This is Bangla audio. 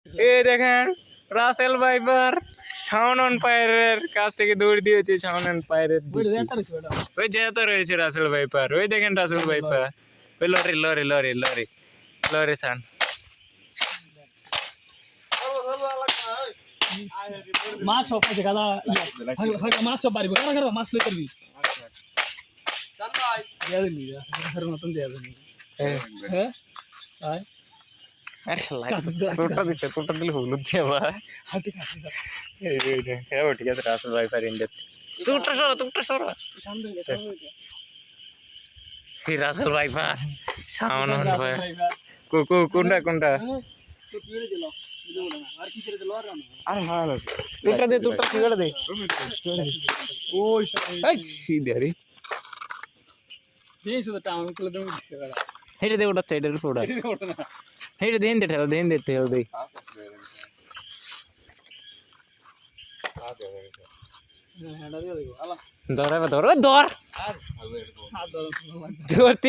এই দেখেন রাসেল ভাইপার শাওন আম্পায়ারের কাছ থেকে দৌড় দিয়েছে। শাওন আম্পায়ারের ওই যেতে রয়েছে রাসেল ভাইপার। ওই দেখেন রাসেল ভাইপার, ওই লরি লরি লরি লরি লরি ছান। মাছ সব আছে গাদা মাছ সব পারিব কারা মাছ লই করবি জান ভাই দিয়া দিবি আর নতুন দিয়া দিবি হ্যাঁ আয় আরে তোটা দিলে হলুদ দিয়ে ভাই। হ্যাঁ ঠিক আছে হ্যাঁ ঠিক আছে রাসেল ভাইপার ইন্ডিয়া। তোটা সরো সামনে কি রাসেল ভাইপার শাওন ভাই কোনটা কোনটা তো তুই দিল আর কি করে দিল আর না আরে হ্যাঁ তোটা ফিগার দে ওই এই সিধে রে দেই শুধু টাউন করে দেব দিতে পারা হেডে দে ওটা সাইডের ফোড়া হেডে দেন দে ঠেল দেন দে ঠেল দে হ্যাঁ দাও দিও আলা ধর ধর ধর আর ধর ধরতে